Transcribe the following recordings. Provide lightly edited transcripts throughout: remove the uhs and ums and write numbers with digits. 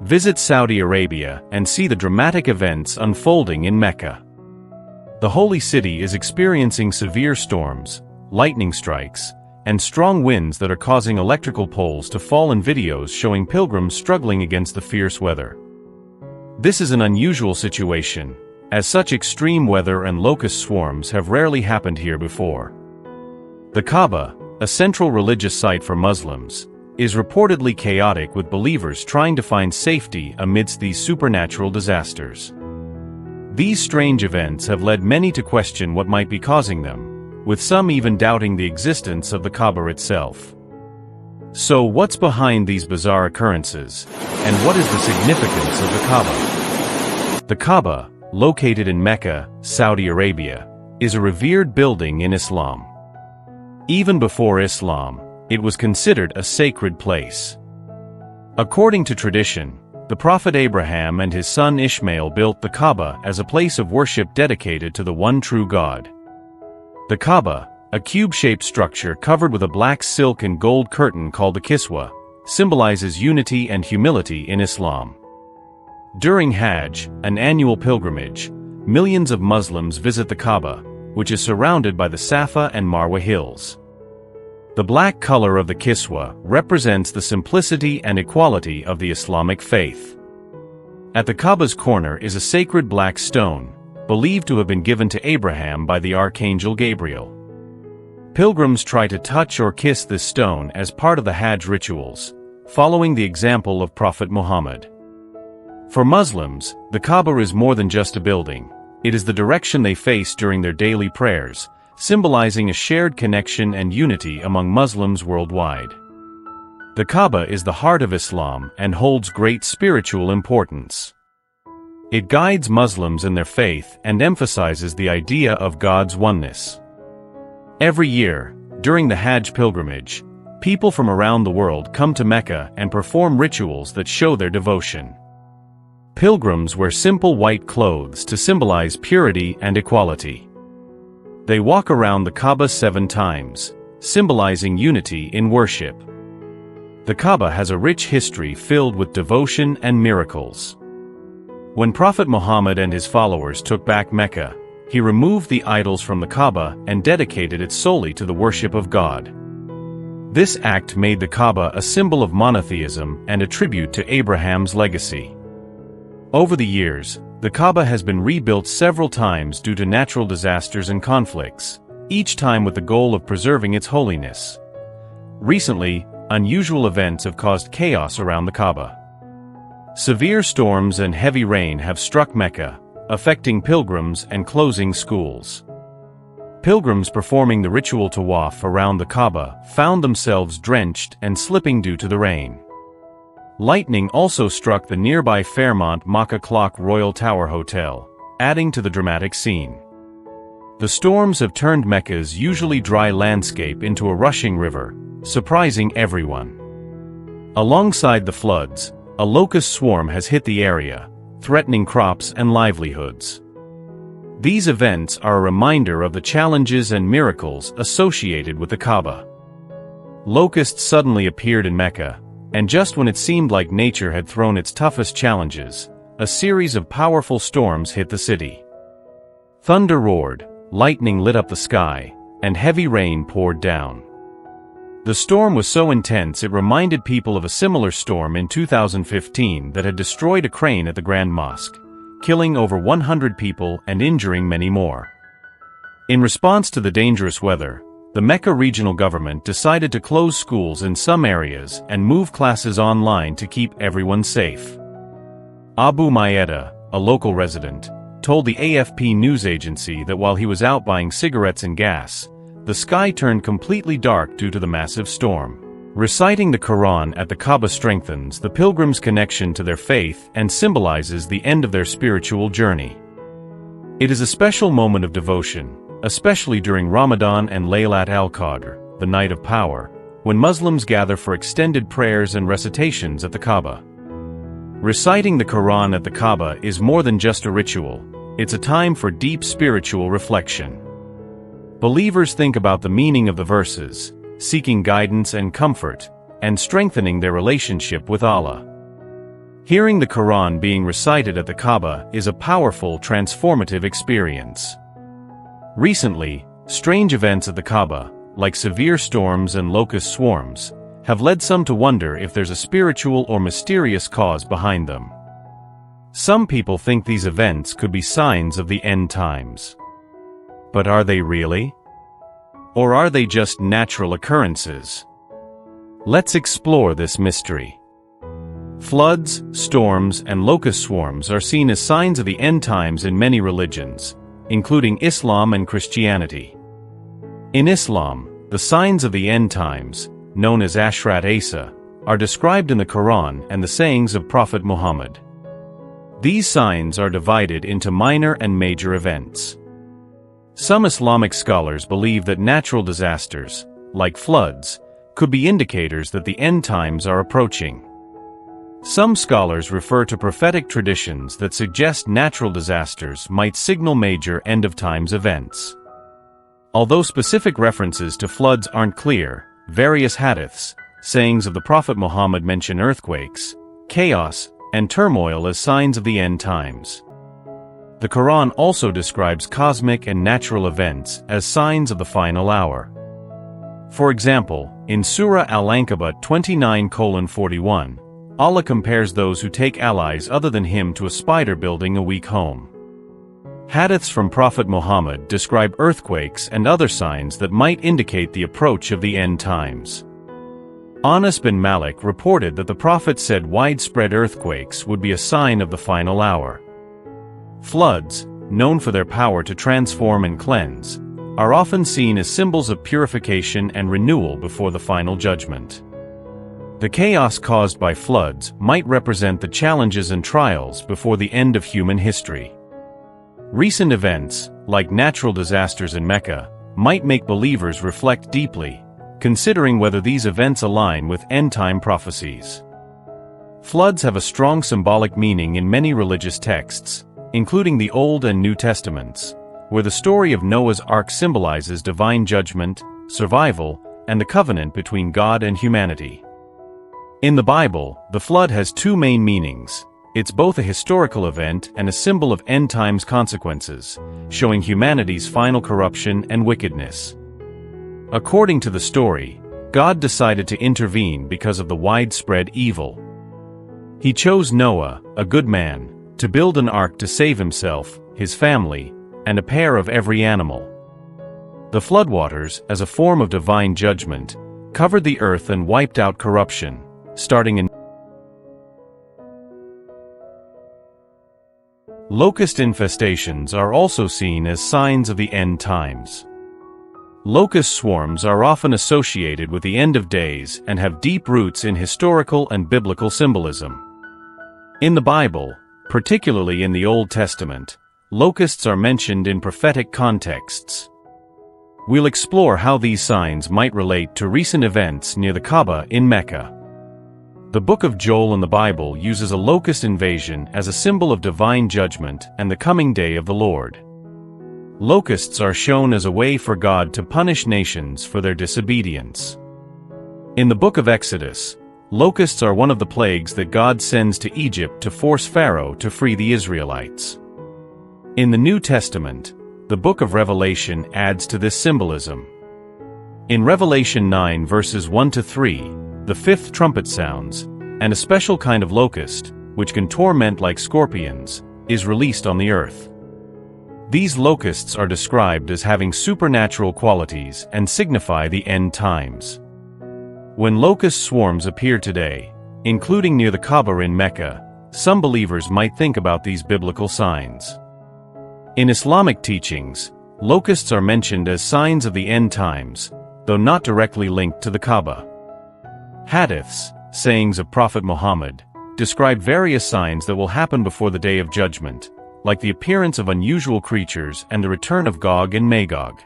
Visit Saudi Arabia and see the dramatic events unfolding in Mecca. The holy city is experiencing severe storms, lightning strikes, and strong winds that are causing electrical poles to fall in videos showing pilgrims struggling against the fierce weather. This is an unusual situation, as such extreme weather and locust swarms have rarely happened here before. The Kaaba, a central religious site for Muslims, is reportedly chaotic, with believers trying to find safety amidst these supernatural disasters. These strange events have led many to question what might be causing them, with some even doubting the existence of the Kaaba itself. So what's behind these bizarre occurrences, and what is the significance of the Kaaba? The Kaaba, located in Mecca, Saudi Arabia, is a revered building in Islam. Even before Islam, it was considered a sacred place. According to tradition, the Prophet Abraham and his son Ishmael built the Kaaba as a place of worship dedicated to the one true God. The Kaaba, a cube-shaped structure covered with a black silk and gold curtain called the Kiswa, symbolizes unity and humility in Islam. During Hajj, an annual pilgrimage, millions of Muslims visit the Kaaba, which is surrounded by the Safa and Marwa hills. The black color of the Kiswa represents the simplicity and equality of the Islamic faith. At the Kaaba's corner is a sacred black stone, believed to have been given to Abraham by the Archangel Gabriel. Pilgrims try to touch or kiss this stone as part of the Hajj rituals, following the example of Prophet Muhammad. For Muslims, the Kaaba is more than just a building. It is the direction they face during their daily prayers, symbolizing a shared connection and unity among Muslims worldwide. The Kaaba is the heart of Islam and holds great spiritual importance. It guides Muslims in their faith and emphasizes the idea of God's oneness. Every year, during the Hajj pilgrimage, people from around the world come to Mecca and perform rituals that show their devotion. Pilgrims wear simple white clothes to symbolize purity and equality. They walk around the Kaaba 7 times, symbolizing unity in worship. The Kaaba has a rich history filled with devotion and miracles. When Prophet Muhammad and his followers took back Mecca, he removed the idols from the Kaaba and dedicated it solely to the worship of God. This act made the Kaaba a symbol of monotheism and a tribute to Abraham's legacy. Over the years, the Kaaba has been rebuilt several times due to natural disasters and conflicts, each time with the goal of preserving its holiness. Recently, unusual events have caused chaos around the Kaaba. Severe storms and heavy rain have struck Mecca, affecting pilgrims and closing schools. Pilgrims performing the ritual tawaf around the Kaaba found themselves drenched and slipping due to the rain. Lightning also struck the nearby Fairmont Mecca Clock Royal Tower Hotel, adding to the dramatic scene. The storms have turned Mecca's usually dry landscape into a rushing river, surprising everyone. Alongside the floods, a locust swarm has hit the area, threatening crops and livelihoods. These events are a reminder of the challenges and miracles associated with the Kaaba. Locusts suddenly appeared in Mecca, and just when it seemed like nature had thrown its toughest challenges, a series of powerful storms hit the city. Thunder roared, lightning lit up the sky, and heavy rain poured down. The storm was so intense it reminded people of a similar storm in 2015 that had destroyed a crane at the Grand Mosque, killing over 100 people and injuring many more. In response to the dangerous weather, the Mecca regional government decided to close schools in some areas and move classes online to keep everyone safe. Abu Maeda, a local resident, told the AFP news agency that while he was out buying cigarettes and gas, the sky turned completely dark due to the massive storm. Reciting the Quran at the Kaaba strengthens the pilgrims' connection to their faith and symbolizes the end of their spiritual journey. It is a special moment of devotion, especially during Ramadan and Laylat al-Qadr, the Night of Power, when Muslims gather for extended prayers and recitations at the Kaaba. Reciting the Quran at the Kaaba is more than just a ritual, it's a time for deep spiritual reflection. Believers think about the meaning of the verses, seeking guidance and comfort, and strengthening their relationship with Allah. Hearing the Quran being recited at the Kaaba is a powerful, transformative experience. Recently, strange events at the Kaaba, like severe storms and locust swarms, have led some to wonder if there's a spiritual or mysterious cause behind them. Some people think these events could be signs of the end times. But are they really? Or are they just natural occurrences? Let's explore this mystery. Floods, storms, and locust swarms are seen as signs of the end times in many religions, including Islam and Christianity. In Islam, the signs of the end times, known as Ashrat Asa, are described in the Quran and the sayings of Prophet Muhammad. These signs are divided into minor and major events. Some Islamic scholars believe that natural disasters, like floods, could be indicators that the end times are approaching. Some scholars refer to prophetic traditions that suggest natural disasters might signal major end-of-times events. Although specific references to floods aren't clear, various hadiths, sayings of the Prophet Muhammad mention earthquakes, chaos, and turmoil as signs of the end times. The Quran also describes cosmic and natural events as signs of the final hour. For example, in Surah Al-Ankabut 29:41, Allah compares those who take allies other than him to a spider building a weak home. Hadiths from Prophet Muhammad describe earthquakes and other signs that might indicate the approach of the end times. Anas bin Malik reported that the Prophet said widespread earthquakes would be a sign of the final hour. Floods, known for their power to transform and cleanse, are often seen as symbols of purification and renewal before the final judgment. The chaos caused by floods might represent the challenges and trials before the end of human history. Recent events, like natural disasters in Mecca, might make believers reflect deeply, considering whether these events align with end-time prophecies. Floods have a strong symbolic meaning in many religious texts, including the Old and New Testaments, where the story of Noah's Ark symbolizes divine judgment, survival, and the covenant between God and humanity. In the Bible, the flood has two main meanings. It's both a historical event and a symbol of end times consequences, showing humanity's final corruption and wickedness. According to the story, God decided to intervene because of the widespread evil. He chose Noah, a good man, to build an ark to save himself, his family, and a pair of every animal. The floodwaters, as a form of divine judgment, covered the earth and wiped out corruption, starting in Locust infestations are also seen as signs of the end times. Locust swarms are often associated with the end of days and have deep roots in historical and biblical symbolism. In the Bible, particularly in the Old Testament, locusts are mentioned in prophetic contexts. We'll explore how these signs might relate to recent events near the Kaaba in Mecca. The Book of Joel in the Bible uses a locust invasion as a symbol of divine judgment and the coming day of the Lord. Locusts are shown as a way for God to punish nations for their disobedience. In the Book of Exodus, locusts are one of the plagues that God sends to Egypt to force Pharaoh to free the Israelites. In the New Testament, the Book of Revelation adds to this symbolism. In Revelation 9 verses 1-3, the fifth trumpet sounds, and a special kind of locust, which can torment like scorpions, is released on the earth. These locusts are described as having supernatural qualities and signify the end times. When locust swarms appear today, including near the Kaaba in Mecca, some believers might think about these biblical signs. In Islamic teachings, locusts are mentioned as signs of the end times, though not directly linked to the Kaaba. Hadiths, sayings of Prophet Muhammad, describe various signs that will happen before the Day of Judgment, like the appearance of unusual creatures and the return of Gog and Magog.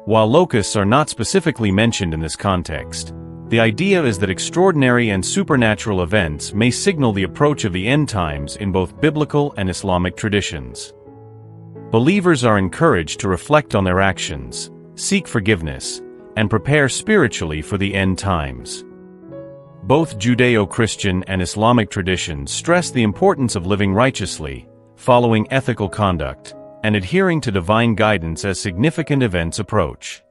While locusts are not specifically mentioned in this context, the idea is that extraordinary and supernatural events may signal the approach of the end times in both biblical and Islamic traditions. Believers are encouraged to reflect on their actions, seek forgiveness, and prepare spiritually for the end times. Both Judeo-Christian and Islamic traditions stress the importance of living righteously, following ethical conduct, and adhering to divine guidance as significant events approach.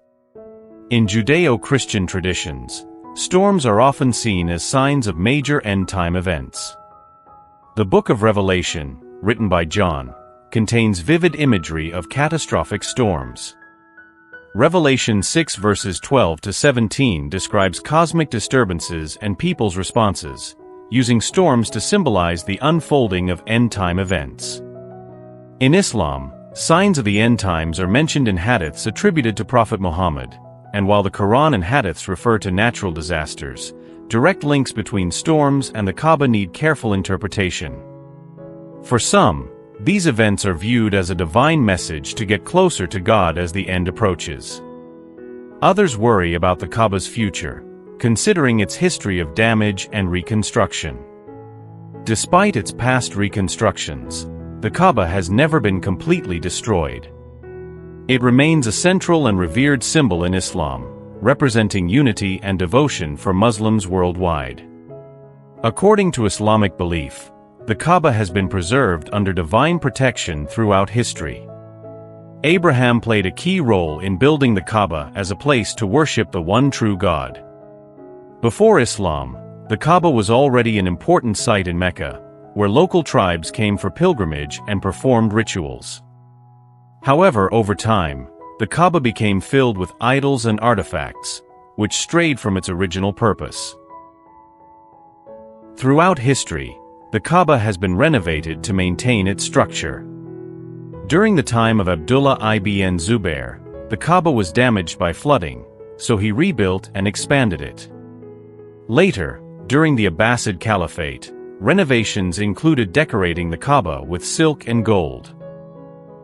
In Judeo-Christian traditions, storms are often seen as signs of major end-time events. The Book of Revelation, written by John, contains vivid imagery of catastrophic storms. Revelation 6 verses 12 to 17 describes cosmic disturbances and people's responses, using storms to symbolize the unfolding of end-time events. In Islam, signs of the end times are mentioned in hadiths attributed to Prophet Muhammad, and while the Quran and hadiths refer to natural disasters, direct links between storms and the Kaaba need careful interpretation. For some, these events are viewed as a divine message to get closer to God as the end approaches. Others worry about the Kaaba's future, considering its history of damage and reconstruction. Despite its past reconstructions, the Kaaba has never been completely destroyed. It remains a central and revered symbol in Islam, representing unity and devotion for Muslims worldwide. According to Islamic belief, the Kaaba has been preserved under divine protection throughout history. Abraham played a key role in building the Kaaba as a place to worship the one true God. Before Islam, the Kaaba was already an important site in Mecca, where local tribes came for pilgrimage and performed rituals. However, over time, the Kaaba became filled with idols and artifacts, which strayed from its original purpose. Throughout history, the Kaaba has been renovated to maintain its structure. During the time of Abdullah ibn Zubair, the Kaaba was damaged by flooding, so he rebuilt and expanded it. Later, during the Abbasid Caliphate, renovations included decorating the Kaaba with silk and gold.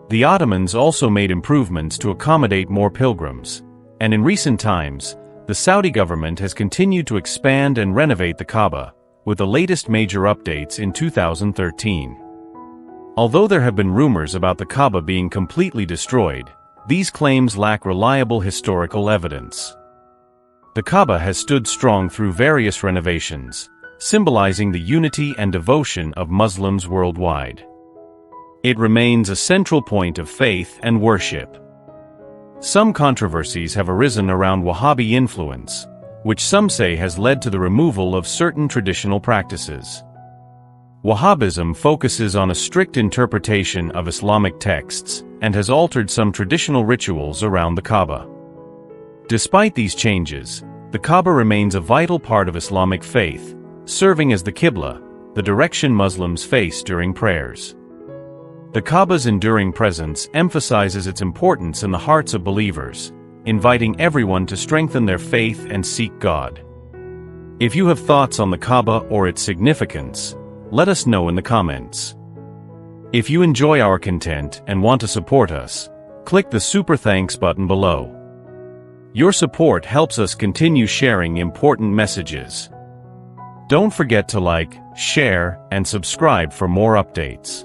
The Ottomans also made improvements to accommodate more pilgrims, and in recent times, the Saudi government has continued to expand and renovate the Kaaba, with the latest major updates in 2013. Although there have been rumors about the Kaaba being completely destroyed, these claims lack reliable historical evidence. The Kaaba has stood strong through various renovations, symbolizing the unity and devotion of Muslims worldwide. It remains a central point of faith and worship. Some controversies have arisen around Wahhabi influence, which some say has led to the removal of certain traditional practices. Wahhabism focuses on a strict interpretation of Islamic texts and has altered some traditional rituals around the Kaaba. Despite these changes, the Kaaba remains a vital part of Islamic faith, serving as the Qibla, the direction Muslims face during prayers. The Kaaba's enduring presence emphasizes its importance in the hearts of believers, inviting everyone to strengthen their faith and seek God. If you have thoughts on the Kaaba or its significance, let us know in the comments. If you enjoy our content and want to support us, click the Super Thanks button below. Your support helps us continue sharing important messages. Don't forget to like, share, and subscribe for more updates.